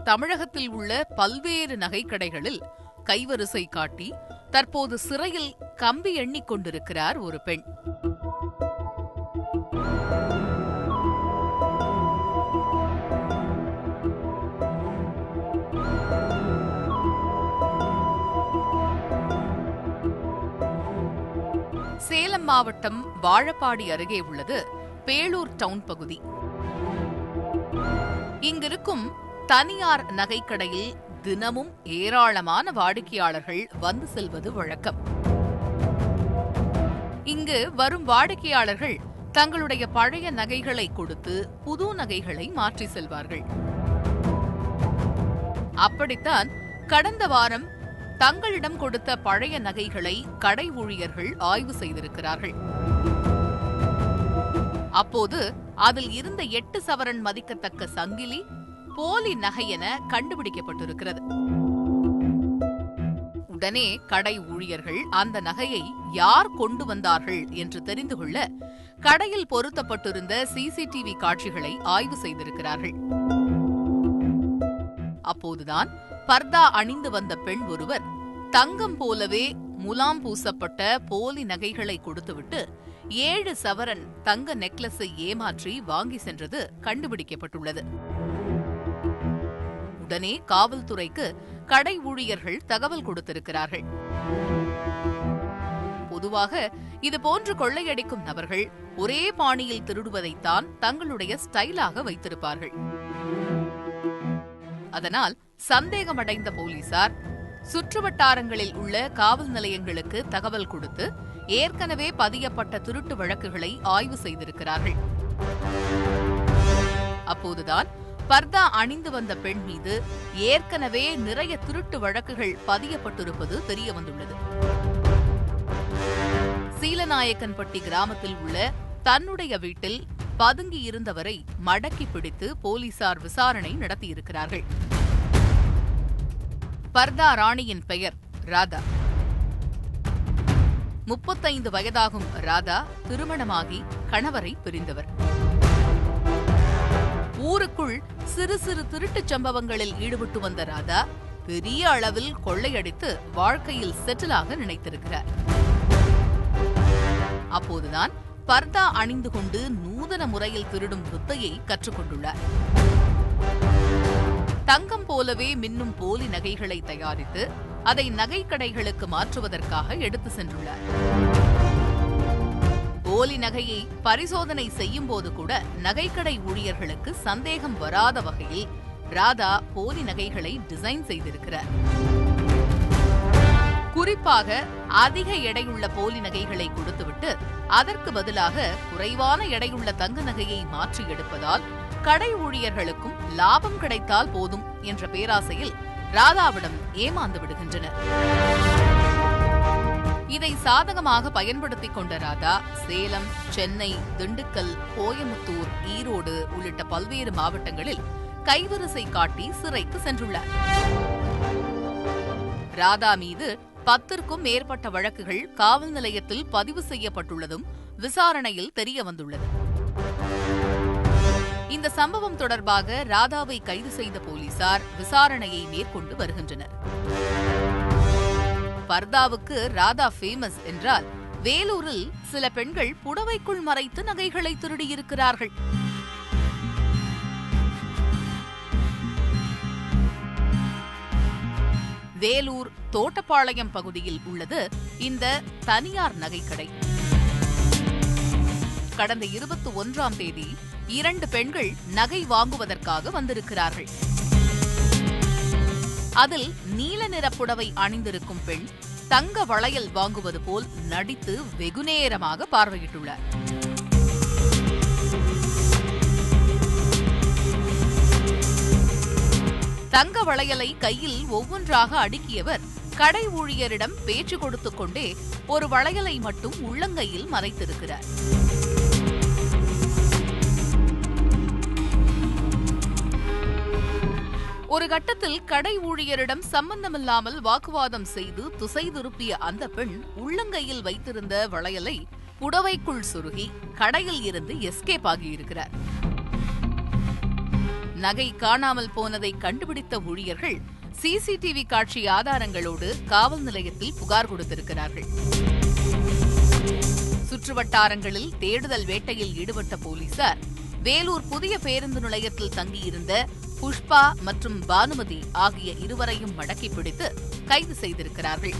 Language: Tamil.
தமிழகத்தில் உள்ள பல்வேறு நகைக்கடைகளில் கைவரிசை காட்டி தற்போது சிறையில் கம்பி எண்ணிக் கொண்டிருக்கிறார் ஒரு பெண். சேலம் மாவட்டம் வாழப்பாடி அருகே உள்ளது பேளூர் டவுன் பகுதி. இங்கிருக்கும் தனியார் நகைக்கடையில் தினமும் ஏராளமான வாடிக்கையாளர்கள் வந்து செல்வது வழக்கம். இங்கு வரும் வாடிக்கையாளர்கள் தங்களுடைய பழைய நகைகளை கொடுத்து புது நகைகளை மாற்றி செல்வார்கள். அப்படித்தான் கடந்த வாரம் தங்களிடம் கொடுத்த பழைய நகைகளை கடை ஊழியர்கள் ஆய்வு செய்திருக்கிறார்கள். அப்போது அதில் இருந்த 8 சவரன் மதிக்கத்தக்க சங்கிலி போலி நகை என கண்டுபிடிக்கப்பட்டிருக்கிறது. உடனே கடை ஊழியர்கள் அந்த நகையை யார் கொண்டு வந்தார்கள் என்று தெரிந்து கொள்ள கடையில் பொருத்தப்பட்டிருந்த சிசிடிவி காட்சிகளை ஆய்வு செய்திருக்கிறார்கள். அப்போதுதான் பர்தா அணிந்து வந்த பெண் ஒருவர் தங்கம் போலவே முலாம் பூசப்பட்ட போலி நகைகளை கொடுத்துவிட்டு 7 சவரன் தங்க நெக்லஸை ஏமாற்றி வாங்கி சென்றது கண்டுபிடிக்கப்பட்டுள்ளது. உடனே காவல்துறைக்கு கடை ஊழியர்கள் தகவல் கொடுத்திருக்கிறார்கள். பொதுவாக இதுபோன்று கொள்ளையடிக்கும் நபர்கள் ஒரே பாணியில் திருடுவதைத்தான் தங்களுடைய ஸ்டைலாக வைத்திருப்பார்கள். அதனால் சந்தேகமடைந்த போலீசார் சுற்றுவட்டாரங்களில் உள்ள காவல் நிலையங்களுக்கு தகவல் கொடுத்து ஏற்கனவே பதியப்பட்ட திருட்டு வழக்குகளை ஆய்வு செய்திருக்கிறார்கள். அப்போதுதான் பர்தா அணிந்து வந்த பெண் மீது ஏற்கனவே நிறைய திருட்டு வழக்குகள் பதியப்பட்டிருப்பது தெரியவந்துள்ளது. சீலநாயக்கன்பட்டி கிராமத்தில் உள்ள தன்னுடைய வீட்டில் பதுங்கி இருந்தவரை மடக்கி பிடித்து போலீசார் விசாரணை நடத்தியிருக்கிறார்கள். பர்தா ராணியின் பெயர் ராதா. 35 வயதாகும் ராதா திருமணமாகி கணவரை பிரிந்தவர். ஊருக்குள் சிறு சிறு திருட்டுச் சம்பவங்களில் ஈடுபட்டு வந்த ராதா பெரிய அளவில் கொள்ளையடித்து வாழ்க்கையில் செட்டிலாக நினைத்திருக்கிறார். அப்போதுதான் பர்தா அணிந்து கொண்டு நூதன முறையில் திருடும் வித்தையை கற்றுக்கொண்டுள்ளார். தங்கம் போலவே மின்னும் போலி நகைகளை தயாரித்து அதை நகைக்கடைகளுக்கு மாற்றுவதற்காக எடுத்து சென்றுள்ளார். போலி நகையை பரிசோதனை செய்யும் போது கூட நகைக்கடை ஊழியர்களுக்கு சந்தேகம் வராத வகையில் ராதா போலி நகைகளை டிசைன் செய்திருக்கிறார். குறிப்பாக அதிக எடையுள்ள போலி நகைகளை கொடுத்துவிட்டு அதற்கு பதிலாக குறைவான எடையுள்ள தங்க நகையை மாற்றி எடுப்பதால் கடை ஊழியர்களுக்கும் லாபம் கிடைத்தால் போதும் என்ற பேராசையில் ராதாவிடம் ஏமாந்து விடுகின்றனர். இதை சாதகமாக பயன்படுத்திக் கொண்ட ராதா சேலம், சென்னை, திண்டுக்கல், கோயமுத்தூர், ஈரோடு உள்ளிட்ட பல்வேறு மாவட்டங்களில் கைவரிசை காட்டி சிறைக்கு சென்றுள்ளார். ராதா மீது 10க்கும் மேற்பட்ட வழக்குகள் காவல் நிலையத்தில் பதிவு செய்யப்பட்டுள்ளதும் விசாரணையில் தெரியவந்துள்ளது. இந்த சம்பவம் தொடர்பாக ராதாவை கைது செய்த போலீசார் விசாரணையை மேற்கொண்டு வருகின்றனர். பர்தாவுக்கு ராதா ஃபேமஸ் என்றால் வேலூரில் சில பெண்கள் புடவைக்குள் மறைத்து நகைகளை திருடியிருக்கிறார்கள். வேலூர் தோட்டப்பாளையம் பகுதியில் உள்ளது இந்த தனியார் நகைக்கடை. கடந்த 21ஆம் தேதி 2 பெண்கள் நகை வாங்குவதற்காக வந்திருக்கிறார்கள். அதில் நீல நிற புடவை அணிந்திருக்கும் பெண் தங்க வளையல் வாங்குவது போல் நடித்து வெகுநேரமாக பார்வையிட்டுள்ளார். தங்க வளையலை கையில் ஒவ்வொன்றாக அடுக்கியவர் கடை ஊழியரிடம் பேச்சு கொடுத்துக் கொண்டே ஒரு வளையலை மட்டும் உள்ளங்கையில் மறைத்திருக்கிறார். ஒரு கட்டத்தில் கடை ஊழியரிடம் சம்பந்தமில்லாமல் வாக்குவாதம் செய்து துசை திருப்பிய அந்த பெண் உள்ளங்கையில் வைத்திருந்த வளையலை புடவைக்குள் சொருகி கடையில் இருந்து எஸ்கேப் ஆகியிருக்கிறார். நகை காணாமல் போனதை கண்டுபிடித்த ஊழியர்கள் சிசிடிவி காட்சி ஆதாரங்களோடு காவல் நிலையத்தில் புகார் கொடுத்திருக்கிறார்கள். சுற்றுவட்டாரங்களில் தேடுதல் வேட்டையில் ஈடுபட்ட போலீசார் வேலூர் புதிய பேருந்து நிலையத்தில் தங்கியிருந்த புஷ்பா மற்றும் பானுமதி ஆகிய இருவரையும் மடக்கி பிடித்து கைது செய்திருக்கிறார்கள்.